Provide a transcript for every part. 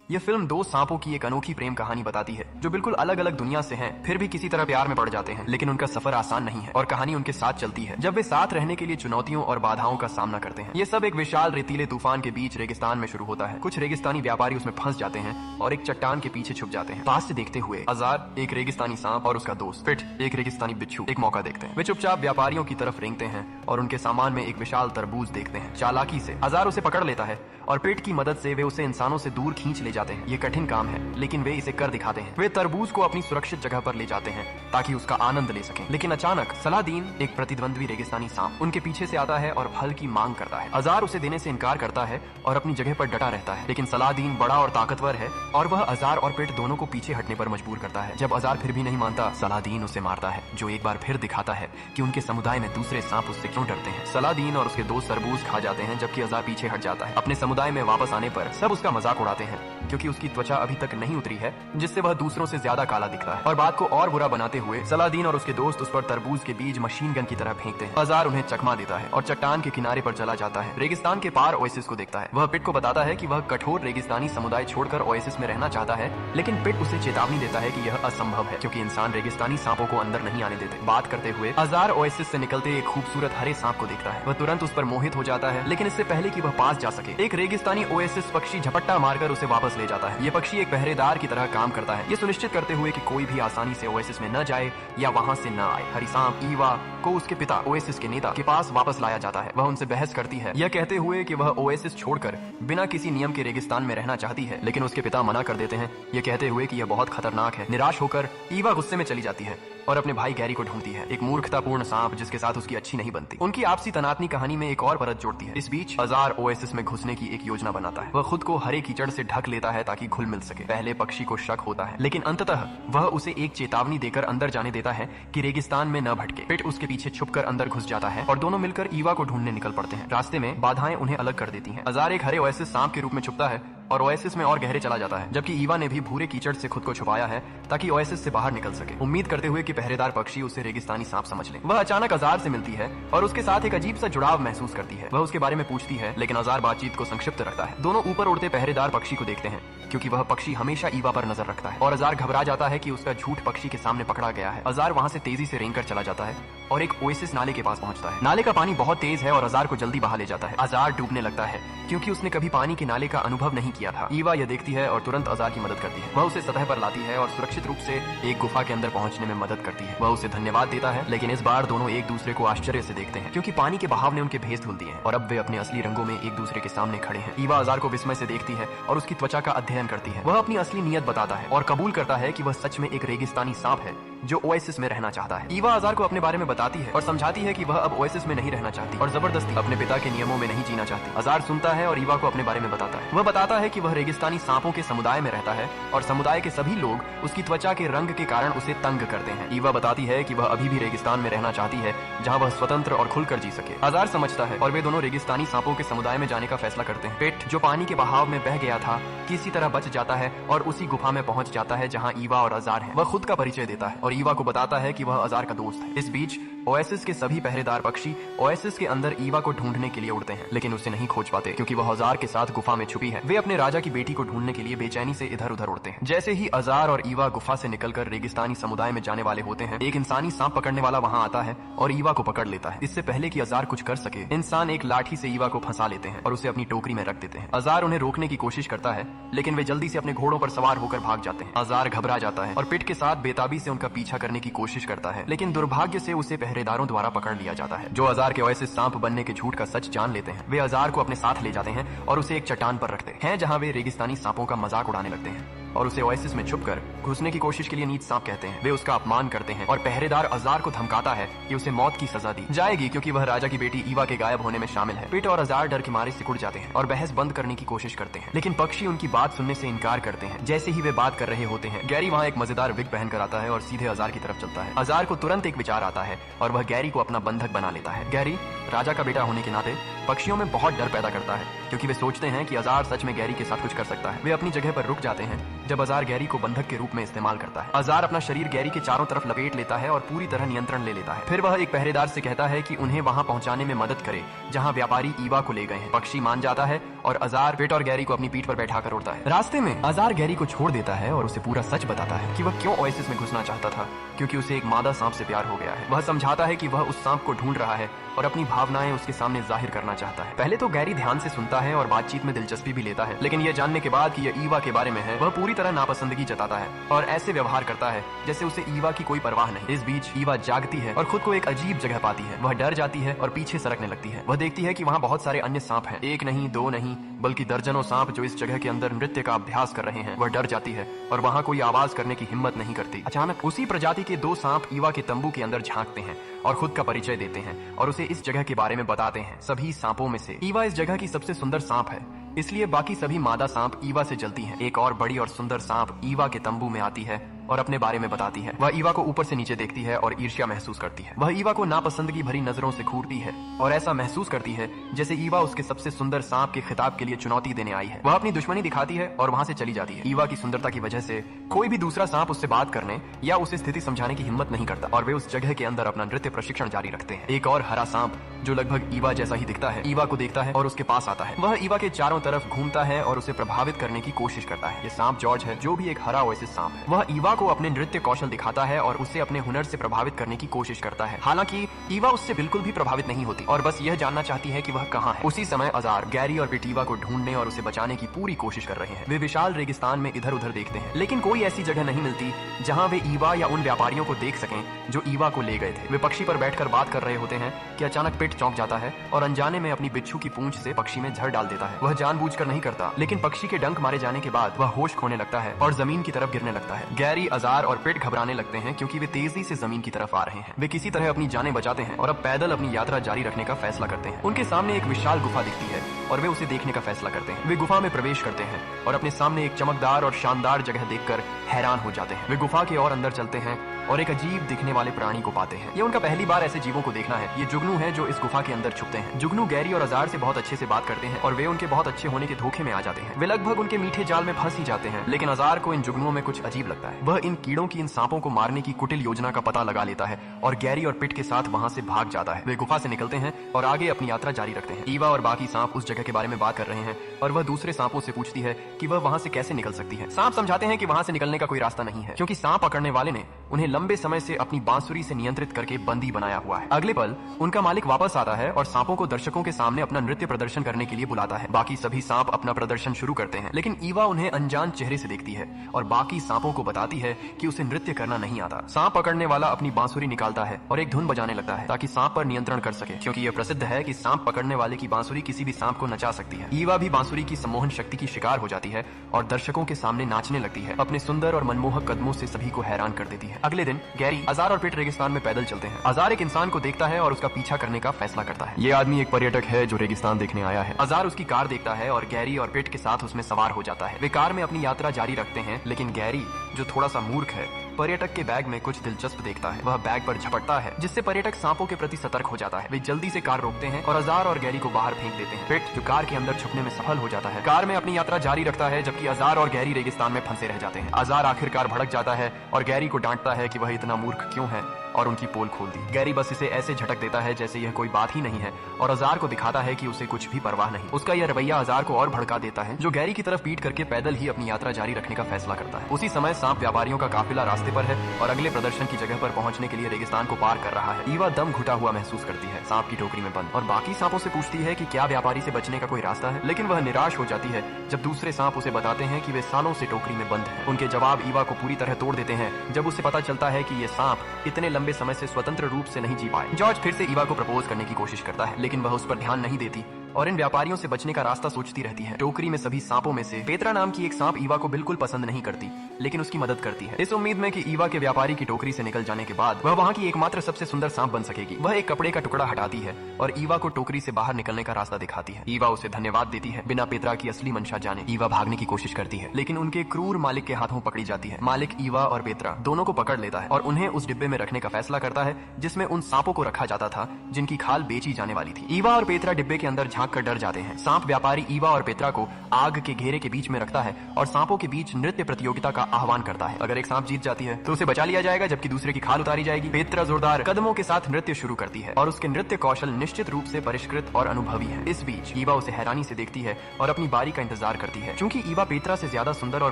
ये फिल्म दो सांपों की एक अनोखी प्रेम कहानी बताती है जो बिल्कुल अलग अलग दुनिया से हैं, फिर भी किसी तरह प्यार में पड़ जाते हैं। लेकिन उनका सफर आसान नहीं है और कहानी उनके साथ चलती है जब वे साथ रहने के लिए चुनौतियों और बाधाओं का सामना करते हैं। ये सब एक विशाल रेतीले तूफान के बीच रेगिस्तान में शुरू होता है। कुछ रेगिस्तानी व्यापारी उसमें फंस जाते हैं और एक चट्टान के पीछे छुप जाते हैं। पास से देखते हुए अजार, एक रेगिस्तानी सांप, और उसका दोस्त पिट, एक रेगिस्तानी बिच्छू, एक मौका देखते हैं। वे चुपचाप व्यापारियों की तरफ रेंगते हैं और उनके सामान में एक विशाल तरबूज देखते हैं। चालाकी से अजार उसे पकड़ लेता है और पिट की मदद से वे उसे इंसानों से दूर खींच ले जाते हैं। ये कठिन काम है लेकिन वे इसे कर दिखाते हैं। वे तरबूज को अपनी सुरक्षित जगह पर ले जाते हैं ताकि उसका आनंद ले सकें। लेकिन अचानक सलादीन, एक प्रतिद्वंद्वी रेगिस्तानी सांप, उनके पीछे से आता है और फल की मांग करता है। अजार उसे देने से इनकार करता है और अपनी जगह पर डटा रहता है। लेकिन सलादीन बड़ा और ताकतवर है और वह अजार और पिट दोनों को पीछे हटने पर मजबूर करता है। जब अजार फिर भी नहीं मानता, सलादीन उसे मारता है, जो एक बार फिर दिखाता है कि उनके समुदाय में दूसरे सांप उससे क्यों डरते हैं। सलादीन और उसके दोस्त तरबूज खा जाते हैं जबकि अजार पीछे हट जाता है। अपने समुदाय में वापस आने पर सब उसका मजाक उड़ाते हैं क्योंकि उसकी त्वचा अभी तक नहीं उतरी है, जिससे वह दूसरों से ज्यादा काला दिखता है। और बात को और बुरा बनाते हुए सलादीन और उसके दोस्त उस पर तरबूज के बीज मशीन गन की तरह फेंकते हैं। अजार उन्हें चकमा देता है और चट्टान के किनारे पर चला जाता है। रेगिस्तान के पार ओएसिस को देखता है। वह पिट को बताता है कि वह कठोर रेगिस्तानी समुदाय छोड़कर ओएसिस में रहना चाहता है, लेकिन पिट उसे चेतावनी देता है कि यह असंभव है क्योंकि इंसान रेगिस्तानी सांपों को अंदर नहीं आने देते। बात करते हुए अजार ओएसिस से निकलते एक खूबसूरत हरे सांप को देखता है। वह तुरंत उस पर मोहित हो जाता है, लेकिन इससे पहले कि वह पास जा सके, एक रेगिस्तानी ओएसिस पक्षी झपट्टा मारकर उसे वापस ले जाता है। ये पक्षी एक पहरेदार की तरह काम करता है, ये सुनिश्चित करते हुए कि कोई भी आसानी से ओएसिस में न जाए या वहां से न आए। हरी सांप ईवा को उसके पिता, ओएसिस के नेता, के पास वापस लाया जाता है। वह उनसे बहस करती है, यह कहते हुए कि वह ओएसिस छोड़कर बिना किसी नियम के रेगिस्तान में रहना चाहती है, लेकिन उसके पिता मना कर देते हैं, यह कहते हुए कि यह बहुत खतरनाक है। निराश होकर ईवा गुस्से में चली जाती है और अपने भाई गैरी को ढूंढती है, एक मूर्खतापूर्ण सांप जिसके साथ उसकी अच्छी नहीं बनती। उनकी आपसी तनातनी कहानी में एक और परत जोड़ती है। इस बीच अजार ओएसिस में घुसने की एक योजना बनाता है। वह खुद को हरे कीचड़ से ढक लेता है ताकि घुल मिल सके। पहले पक्षी को शक होता है, लेकिन अंततः वह उसे एक चेतावनी देकर अंदर जाने देता है कि रेगिस्तान में न भटके। पिट उसके पीछे छुपकर अंदर घुस जाता है और दोनों मिलकर ईवा को ढूंढने निकल पड़ते हैं। रास्ते में बाधाएं उन्हें अलग कर देती हैं। अजार एक हरे ओएसिस सांप के रूप में छुपता है और ओएसिस में और गहरे चला जाता है, जबकि ईवा ने भी भूरे कीचड़ से खुद को छुपाया है ताकि ओएसिस से बाहर निकल सके, उम्मीद करते हुए कि पहरेदार पक्षी उसे रेगिस्तानी सांप समझ ले। वह अचानक अजार से मिलती है और उसके साथ एक अजीब सा जुड़ाव महसूस करती है। वह उसके बारे में पूछती है, लेकिन अजार बातचीत को संक्षिप्त रखता है। दोनों ऊपर उड़ते पहरेदार पक्षी को देखते हैं क्योंकि वह पक्षी हमेशा ईवा पर नजर रखता है और अजार घबरा जाता है कि उसका झूठ पक्षी के सामने पकड़ा गया है। अजार वहां से तेजी से रेंगकर चला जाता है और एक ओएसिस नाले के पास पहुंचता है। नाले का पानी बहुत तेज है और अजार को जल्दी बहा ले जाता है। अजार डूबने लगता है क्योंकि उसने कभी पानी के नाले का अनुभव नहीं किया था। ईवा यह देखती है और तुरंत अजार की मदद करती है। वह उसे सतह पर लाती है और सुरक्षित रूप से एक गुफा के अंदर पहुंचने में मदद करती है। वह उसे धन्यवाद देता है, लेकिन इस बार दोनों एक दूसरे को आश्चर्य से देखते हैं क्योंकि पानी के बहाव ने उनके भेस धुल दिए हैं और अब वे अपने असली रंगों में एक दूसरे के सामने खड़े हैं। ईवा अजार को विस्मय से देखती है और उसकी त्वचा का अध्ययन करती है। वह अपनी असली नीयत बताता है और कबूल करता है कि वह सच में एक रेगिस्तानी सांप है जो ओएसिस में रहना चाहता है। ईवा अजार को अपने बारे में बताती है और समझाती है कि वह अब ओएसिस में नहीं रहना चाहती और जबरदस्ती अपने पिता के नियमों में नहीं जीना चाहती। अजार सुनता है और ईवा को अपने बारे में बताता है। वह बताता है कि वह रेगिस्तानी सांपों के समुदाय में रहता है और समुदाय के सभी लोग उसकी त्वचा के रंग के कारण उसे तंग करते हैं। ईवा बताती है कि वह अभी भी रेगिस्तान में रहना चाहती है जहाँ वह स्वतंत्र और खुलकर जी सके। अजार समझता है और वे दोनों रेगिस्तानी सांपों के समुदाय में जाने का फैसला करते हैं। पिट, जो पानी के बहाव में बह गया था, किसी तरह बच जाता है और उसी गुफा में पहुंच जाता है जहाँ ईवा और अजार हैं। वह खुद का परिचय देता है और ईवा को बताता है कि वह अजार का दोस्त है। इस बीच ओएसिस के सभी पहरेदार पक्षी ओएसिस के अंदर ईवा को ढूंढने के लिए उड़ते हैं, लेकिन उसे नहीं खोज पाते क्योंकि वह अजार के साथ गुफा में छुपी है। वे अपने राजा की बेटी को ढूंढने के लिए बेचैनी से इधर उधर उड़ते हैं। जैसे ही अजार और ईवा गुफा से निकलकर रेगिस्तानी समुदाय में जाने वाले होते हैं, एक इंसानी सांप पकड़ने वाला वहां आता है और ईवा को पकड़ लेता है। इससे पहले कि अजार कुछ कर सके, इंसान एक लाठी से ईवा को फंसा लेते हैं और उसे अपनी टोकरी में रख देते हैं। अजार उन्हें रोकने की कोशिश करता है, लेकिन वे जल्दी से अपने घोड़ों पर सवार होकर भाग जाते हैं। अजार घबरा जाता है और पिट के साथ बेताबी से उनका पीछा करने की कोशिश करता है, लेकिन दुर्भाग्य से उसे पहरेदारों द्वारा पकड़ लिया जाता है, जो अजार के ओएसिस सांप बनने के झूठ का सच जान लेते हैं। वे अजार को अपने साथ ले जाते हैं और उसे एक चट्टान पर रखते हैं जहां वे रेगिस्तानी सांपों का मजाक उड़ाने लगते हैं और उसे ओएसिस में छुपकर घुसने की कोशिश के लिए नीच सांप कहते हैं। वे उसका अपमान करते हैं और पहरेदार अजार को धमकाता है कि उसे मौत की सजा दी जाएगी क्योंकि वह राजा की बेटी ईवा के गायब होने में शामिल है। पिट और अजार डर के मारे सिकुड़ जाते हैं और बहस बंद करने की कोशिश करते हैं, लेकिन पक्षी उनकी बात सुनने से इनकार करते हैं। जैसे ही वे बात कर रहे होते हैं, गैरी वहाँ एक मजेदार विग पहनकर आता है और सीधे अजार की तरफ चलता है। अजार को तुरंत एक विचार आता है और वह गैरी को अपना बंधक बना लेता है। गैरी, राजा का बेटा होने के नाते पक्षियों में बहुत डर पैदा करता है, क्योंकि वे सोचते हैं कि अज़ार सच में गैरी के साथ कुछ कर सकता है। वे अपनी जगह पर रुक जाते हैं जब अज़ार गैरी को बंधक के रूप में इस्तेमाल करता है। अज़ार अपना शरीर गैरी के चारों तरफ लपेट लेता है और पूरी तरह नियंत्रण ले लेता है। फिर वह एक पहरेदार से कहता है कि उन्हें वहां पहुंचाने में मदद करे जहां व्यापारी ईवा को ले गए हैं। पक्षी मान जाता है और अज़ार पिट और गैरी को अपनी पीठ पर बैठाकर उड़ता है। रास्ते में अज़ार गैरी को छोड़ देता है और उसे पूरा सच बताता है कि वह क्यों ओएसिस में घुसना चाहता था, क्योंकि उसे एक मादा सांप से प्यार हो गया है। वह समझाता है कि वह उस सांप को ढूंढ रहा है और अपनी भावनाएं उसके सामने जाहिर करना चाहता है। पहले तो गैरी ध्यान से सुनता है और बातचीत में दिलचस्पी भी लेता है, लेकिन यह जानने के बाद कि यह ईवा के बारे में है, वह पूरी तरह नापसंदगी जताता है और ऐसे व्यवहार करता है जैसे उसे ईवा की कोई परवाह नहीं। इस बीच ईवा जागती है और खुद को एक अजीब जगह पाती है। वह डर जाती है और पीछे सरकने लगती है। वह देखती है कि वहाँ बहुत सारे अन्य सांप हैं, एक नहीं, दो नहीं, बल्कि दर्जनों सांप जो इस जगह के अंदर नृत्य का अभ्यास कर रहे हैं। वह डर जाती है और वहाँ कोई आवाज करने की हिम्मत नहीं करती। अचानक उसी प्रजाति के 2 सांप ईवा के तंबू के अंदर झांकते हैं और खुद का परिचय देते हैं और उसे इस जगह के बारे में बताते हैं। सभी सांपों में से ईवा इस जगह की सबसे सुंदर सांप है, इसलिए बाकी सभी मादा सांप ईवा से जलती हैं। एक और बड़ी और सुंदर सांप ईवा के तंबू में आती है और अपने बारे में बताती है। वह ईवा को ऊपर से नीचे देखती है और ईर्ष्या महसूस करती है। वह ईवा को नापसंदगी भरी नजरों से घूरती है और ऐसा महसूस करती है जैसे ईवा उसके सबसे सुंदर सांप के खिताब के लिए चुनौती देने आई है। वह अपनी दुश्मनी दिखाती है और वहां से चली जाती है। ईवा की सुंदरता की वजह से कोई भी दूसरा सांप उससे बात करने या उसे स्थिति समझाने की हिम्मत नहीं करता और वे उस जगह के अंदर अपना नृत्य प्रशिक्षण जारी रखते हैं। एक और हरा सांप जो लगभग ईवा जैसा ही दिखता है, ईवा को देखता है और उसके पास आता है। वह ईवा के चारों तरफ घूमता है और उसे प्रभावित करने की कोशिश करता है। ये सांप जॉर्ज है, जो भी एक हरा ओएसिस सांप है। वह ईवा को अपने नृत्य कौशल दिखाता है और उसे अपने हुनर से प्रभावित करने की कोशिश करता है। हालांकि ईवा उससे बिल्कुल भी प्रभावित नहीं होती और बस यह जानना चाहती है कि वह कहाँ है। उसी समय अज़ार गैरी और पिट ईवा को ढूंढने और उसे बचाने की पूरी कोशिश कर रहे हैं। वे विशाल रेगिस्तान में इधर उधर देखते हैं, लेकिन कोई ऐसी जगह नहीं मिलती जहाँ वे ईवा या उन व्यापारियों को देख सकें जो ईवा को ले गए थे। वे पक्षी पर बैठकर बात कर रहे होते हैं कि अचानक पिट चौंक जाता है और अनजाने में अपनी बिच्छू की पूंछ से पक्षी में झर डाल देता है। वह जानबूझकर नहीं करता, लेकिन पक्षी के डंक मारे जाने के बाद वह होश खोने लगता है और जमीन की तरफ गिरने लगता है। गैरी, अज़ार और पिट घबराने लगते हैं क्योंकि वे तेजी से जमीन की तरफ आ रहे हैं। वे किसी तरह अपनी जानें बचाते हैं और अब पैदल अपनी यात्रा जारी रखने का फैसला करते हैं। उनके सामने एक विशाल गुफा दिखती है और वे उसे देखने का फैसला करते हैं। वे गुफा में प्रवेश करते हैं और अपने सामने एक चमकदार और शानदार जगह देखकर हैरान हो जाते हैं। वे गुफा के और अंदर चलते हैं और एक अजीब दिखने वाले प्राणी को पाते हैं। ये उनका पहली बार ऐसे जीवों को देखना है। ये जुगनू है जो इस गुफा के अंदर छुपते हैं। जुगनू गैरी और अज़ार से बहुत अच्छे से बात करते हैं और वे उनके बहुत अच्छे होने के धोखे में आ जाते हैं। वे लगभग उनके मीठे जाल में फंस ही जाते हैं, लेकिन अज़ार को इन जुगनुओं में कुछ अजीब लगता है। वह इन कीड़ों की, इन सांपों को मारने की कुटिल योजना का पता लगा लेता है और गैरी और पिट के साथ वहां से भाग जाता है। वे गुफा से निकलते हैं और आगे अपनी यात्रा जारी रखते हैं। ईवा और बाकी सांप उस जगह के बारे में बात कर रहे हैं और वह दूसरे सांपों से पूछती है कि वह वहां से कैसे निकल सकती है। सांप समझाते हैं कि वहां से निकलने का कोई रास्ता नहीं है, क्योंकि सांप पकड़ने वाले ने उन्हें लंबे समय से अपनी बांसुरी से नियंत्रित करके बंदी बनाया हुआ है। अगले पल उनका मालिक वापस आता है और सांपों को दर्शकों के सामने अपना नृत्य प्रदर्शन करने के लिए बुलाता है। बाकी सभी सांप अपना प्रदर्शन शुरू करते हैं, लेकिन ईवा उन्हें अनजान चेहरे से देखती है और बाकी सांपों को बताती है कि उसे नृत्य करना नहीं आता। सांप पकड़ने वाला अपनी बांसुरी निकालता है और एक धुन बजाने लगता है ताकि सांप पर नियंत्रण कर सके, क्योंकि यह प्रसिद्ध है कि सांप पकड़ने वाले की बांसुरी किसी भी सांप को नचा सकती है। ईवा भी बांसुरी की सम्मोहन शक्ति की शिकार हो जाती है और दर्शकों के सामने नाचने लगती है। अपने सुंदर और मनमोहक कदमों से सभी को हैरान कर देती है। अगले दिन गैरी, अज़ार और पिट रेगिस्तान में पैदल चलते हैं। अज़ार एक इंसान को देखता है और उसका पीछा करने का फैसला करता है। ये आदमी एक पर्यटक है जो रेगिस्तान देखने आया है। अज़ार उसकी कार देखता है और गैरी और पिट के साथ उसमें सवार हो जाता है। वे कार में अपनी यात्रा जारी रखते हैं, लेकिन गैरी, जो थोड़ा सा मूर्ख है, पर्यटक के बैग में कुछ दिलचस्प देखता है। वह बैग पर झपटता है, जिससे पर्यटक सांपों के प्रति सतर्क हो जाता है। वे जल्दी से कार रोकते हैं और अज़ार और गैरी को बाहर फेंक देते हैं। पिट, जो कार के अंदर छुपने में सफल हो जाता है, कार में अपनी यात्रा जारी रखता है, जबकि अज़ार और गैरी रेगिस्तान में फंसे रह जाते हैं। अज़ार आखिरकार भड़क जाता है और गैरी को डांटता है कि वह इतना मूर्ख क्यों है और उनकी पोल खोल दी। गैरी बस इसे ऐसे झटक देता है जैसे यह कोई बात ही नहीं है और अज़ार को दिखाता है कि उसे कुछ भी परवाह नहीं। उसका यह रवैया अज़ार को और भड़का देता है, जो गैरी की तरफ पीट करके पैदल ही अपनी यात्रा जारी रखने का फैसला करता है। उसी समय सांप व्यापारियों का काफिला रास्ते पर है और अगले प्रदर्शन की जगह पर पहुंचने के लिए रेगिस्तान को पार कर रहा है। ईवा दम घुटा हुआ महसूस करती है, सांप की टोकरी में बंद, और बाकी सांपों से पूछती है कि क्या व्यापारी से बचने का कोई रास्ता है, लेकिन वह निराश हो जाती है जब दूसरे सांप उसे बताते हैं कि वे सालों से टोकरी में बंद हैं। उनके जवाब ईवा को पूरी तरह तोड़ देते हैं जब उसे पता चलता है कि ये सांप इतने लंबे समय से स्वतंत्र रूप से नहीं जी पाए। जॉर्ज फिर से ईवा को प्रपोज करने की कोशिश करता है, लेकिन वह उस पर ध्यान नहीं देती और इन व्यापारियों से बचने का रास्ता सोचती रहती है। टोकरी में सभी सांपों में से पेत्रा नाम की एक सांप ईवा को बिल्कुल पसंद नहीं करती, लेकिन उसकी मदद करती है, इस उम्मीद में कि ईवा के व्यापारी की टोकरी से निकल जाने के बाद वह वहाँ की एकमात्र सबसे सुंदर सांप बन सकेगी। वह एक कपड़े का टुकड़ा हटाती है और ईवा को टोकरी से बाहर निकलने का रास्ता दिखाती है। ईवा उसे धन्यवाद देती है, बिना पेत्रा की असली मंशा जाने। ईवा भागने की कोशिश करती है, लेकिन उनके क्रूर मालिक के हाथों पकड़ी जाती है। मालिक ईवा और पेत्रा दोनों को पकड़ लेता है और उन्हें उस डिब्बे में रखने का फैसला करता है जिसमें उन सांपों को रखा जाता था जिनकी खाल बेची जाने वाली थी। ईवा और पेत्रा डिब्बे के अंदर झांक कर डर जाते हैं। सांप व्यापारी ईवा और पेत्रा को आग के घेरे के बीच में रखता है और सांपों के बीच नृत्य प्रतियोगिता का आह्वान करता है। अगर एक सांप जीत जाती है तो उसे बचा लिया जाएगा, जबकि दूसरे की खाल उतारी जाएगी। पेत्रा जोरदार कदमों के साथ नृत्य शुरू करती है और उसके नृत्य कौशल निश्चित रूप से परिष्कृत और अनुभवी है। इस बीच ईवा उसे हैरानी से देखती है और अपनी बारी का इंतजार करती है। चूंकि ईवा पेत्रा से ज्यादा सुंदर और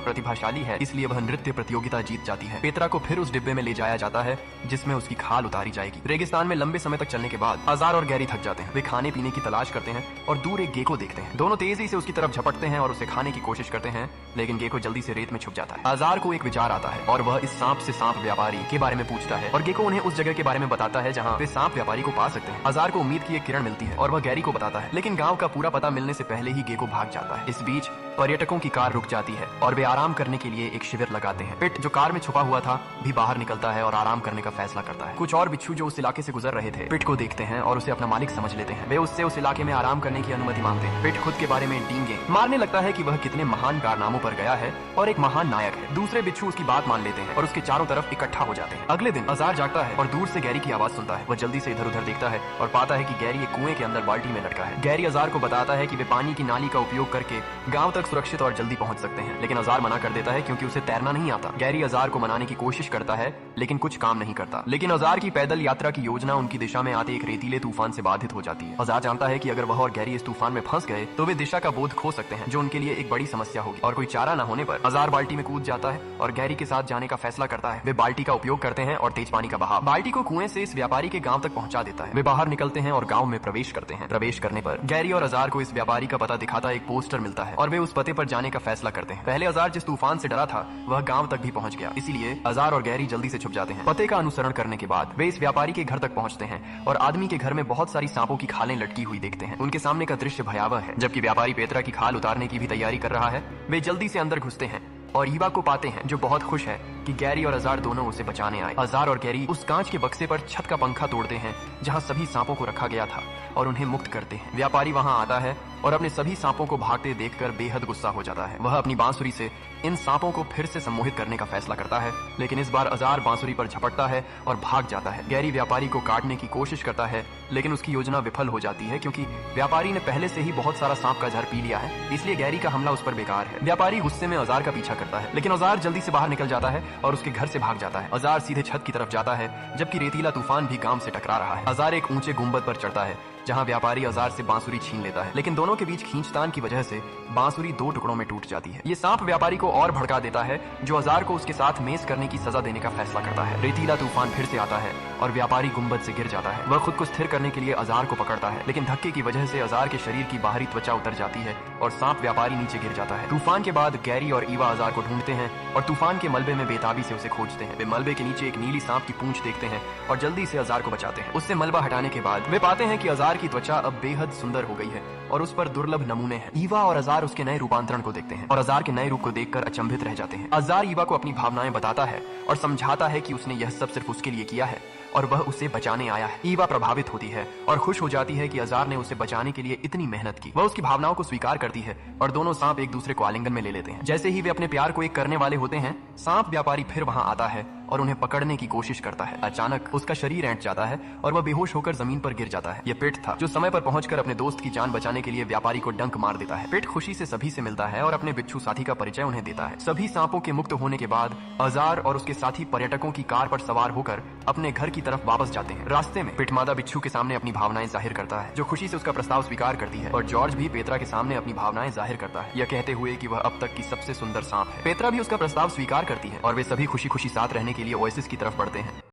प्रतिभाशाली है, इसलिए वह नृत्य प्रतियोगिता जीत जाती है। पेत्रा को फिर उस डिब्बे में ले जाया जाता है जिसमें उसकी खाल उतारी जाएगी। रेगिस्तान में लंबे समय तक चलने के बाद अजार और गैरी थक जाते हैं। वे खाने पीने की तलाश करते हैं और दूर एक गेको देखते हैं। दोनों तेजी से उसकी तरफ झपटते हैं और उसे खाने की कोशिश करते हैं, लेकिन गेको जल्दी से रेत में छुप जाता है। अजार को एक विचार आता है और वह इस सांप से सांप व्यापारी के बारे में पूछता है और गेको उन्हें उस जगह के बारे में बताता है जहाँ वे सांप व्यापारी को पा सकते हैं। अजार को उम्मीद की एक किरण मिलती है और वह गैरी को बताता है, लेकिन गाँव का पूरा पता मिलने से पहले ही गेको भाग जाता है। इस बीच पर्यटकों की कार रुक जाती है और वे आराम करने के लिए एक शिविर लगाते हैं। पिट, जो कार में छुपा हुआ था, भी बाहर निकलता है और आराम करने का फैसला करता है। कुछ और बिच्छू जो उस इलाके से गुजर रहे थे पिट को देखते हैं और उसे अपना मालिक समझ लेते हैं। वे उससे उस इलाके में आराम करने की अनुमति मांगते हैं। पिट खुद के बारे में डींगे मारने लगता है कि वह कितने महान कारनामों पर गया है और एक महान नायक है। दूसरे बिच्छू उसकी बात मान लेते हैं और उसके चारों तरफ इकट्ठा हो जाते हैं। अगले दिन अजार जागता है और दूर से गैरी की आवाज सुनता है। वह जल्दी से इधर उधर देखता है और पाता है कि गैरी एक कुएं के अंदर बाल्टी में लटका है। गैरी अजार को बताता है कि वे पानी की नाली का उपयोग करके गांव तक सुरक्षित और जल्दी पहुंच सकते हैं, लेकिन अजार मना कर देता है क्योंकि उसे तैरना नहीं आता। गैरी अजार को मनाने की कोशिश करता है लेकिन कुछ काम नहीं करता। लेकिन अजार की पैदल यात्रा की योजना उनकी दिशा में आते एक रेतीले तूफान से बाधित हो जाती है। अजार जानता है कि अगर वह और गैरी इस तूफान में फंस गए तो वे दिशा का बोध खो सकते हैं, जो उनके लिए एक बड़ी समस्या होगी। और कोई चारा न होने पर अजार बाल्टी में कूद जाता है और गैरी के साथ जाने का फैसला करता है। वे बाल्टी का उपयोग करते हैं और तेज पानी का बहाव बाल्टी को कुएं से इस व्यापारी के गांव तक पहुंचा देता है। वे बाहर निकलते हैं और गांव में प्रवेश करते हैं। प्रवेश करने पर गैरी और अजार को इस व्यापारी का पता दिखाता एक पोस्टर मिलता है और वे उस पते पर जाने का फैसला करते हैं। पहले अजार जिस तूफान से डरा था वह गांव तक भी पहुंच गया, इसीलिए अजार और गैरी जल्दी से छुप जाते हैं। पते का अनुसरण करने के बाद वे इस व्यापारी के घर तक पहुंचते हैं और आदमी के घर में बहुत सारी सांपों की खालें लटकी हुई देखते हैं। उनके सामने का दृश्य भयावह है। जबकि व्यापारी पेत्रा की खाल उतारने की भी तैयारी कर रहा है, वे जल्दी से अंदर घुसते हैं और ईवा को पाते हैं, जो बहुत खुश है कि गैरी और अजार दोनों उसे बचाने आए। अजार और गैरी उस कांच के बक्से पर छत का पंखा तोड़ते हैं जहां सभी सांपों को रखा गया था और उन्हें मुक्त करते हैं। व्यापारी वहां आता है और अपने सभी सांपों को भागते देखकर बेहद गुस्सा हो जाता है। वह अपनी बांसुरी से इन सांपों को फिर से सम्मोहित करने का फैसला करता है, लेकिन इस बार अजार बांसुरी पर झपटता है और भाग जाता है। गैरी व्यापारी को काटने की कोशिश करता है, लेकिन उसकी योजना विफल हो जाती है क्योंकि व्यापारी ने पहले से ही बहुत सारा सांप का जहर पी लिया है, इसलिए गैरी का हमला उस पर बेकार है। व्यापारी गुस्से में अजार का पीछा करता है, लेकिन अजार जल्दी से बाहर निकल जाता है और उसके घर से भाग जाता है। अजार सीधे छत की तरफ जाता है, जबकि रेतीला तूफान भी गांव से टकरा रहा है। अजार एक ऊंचे गुंबद पर चढ़ता है जहां व्यापारी अजार से बांसुरी छीन लेता है, लेकिन दोनों के बीच खींचतान की वजह से बांसुरी दो टुकड़ों में टूट जाती है। ये सांप व्यापारी को और भड़का देता है, जो अजार को उसके साथ मेस करने की सजा देने का फैसला करता है। रेतीला तूफान फिर से आता है और व्यापारी गुंबद से गिर जाता है। वह खुद को स्थिर करने के लिए अजार को पकड़ता है, लेकिन धक्के की वजह से अजार के शरीर की बाहरी त्वचा उतर जाती है और सांप व्यापारी नीचे गिर जाता है। तूफान के बाद गैरी और ईवा अजार को ढूंढते हैं और तूफान के मलबे में बेताबी से उसे खोजते हैं। वे मलबे के नीचे एक नीली सांप की पूंछ देखते हैं और जल्दी से अजार को बचाते हैं। उससे मलबा हटाने के बाद वे पाते हैं कि अजार की त्वचा अब बेहद सुंदर हो गई है और उस पर दुर्लभ नमूने हैं। ईवा और अजार उसके नए रूपांतरण को देखते हैं और अजार के नए रूप को देखकर अचंभित रह जाते हैं। अजार ईवा को अपनी भावनाएं बताता है और समझाता है कि उसने यह सब सिर्फ उसके लिए किया है और वह उसे बचाने आया है। ईवा प्रभावित होती है और खुश हो जाती है कि अजार ने उसे बचाने के लिए इतनी मेहनत की। वह उसकी भावनाओं को स्वीकार करती है और दोनों सांप एक दूसरे को आलिंगन में ले लेते हैं। जैसे ही वे अपने प्यार को एक करने वाले होते हैं, सांप व्यापारी फिर वहां आता है और उन्हें पकड़ने की कोशिश करता है। अचानक उसका शरीर ऐंठ जाता है और वह बेहोश होकर जमीन पर गिर जाता है। यह पिट था, जो समय पर पहुंचकर अपने दोस्त की जान बचाने के लिए व्यापारी को डंक मार देता है। पिट खुशी से सभी से मिलता है और अपने बिच्छू साथी का परिचय उन्हें देता है। सभी सांपों के मुक्त होने के बाद अजार और उसके साथी पर्यटकों की कार पर सवार होकर अपने घर की तरफ वापस जाते हैं। रास्ते में पिट मादा बिच्छू के सामने अपनी भावनाएं जाहिर करता है, जो खुशी से उसका प्रस्ताव स्वीकार करती है, और जॉर्ज भी पेत्रा के सामने अपनी भावनाएं जाहिर करता है, यह कहते हुए कि वह अब तक की सबसे सुंदर सांप है। पेत्रा भी उसका प्रस्ताव स्वीकार करती है और वे सभी खुशी खुशी साथ रहने के लिए ओएसिस की तरफ बढ़ते हैं।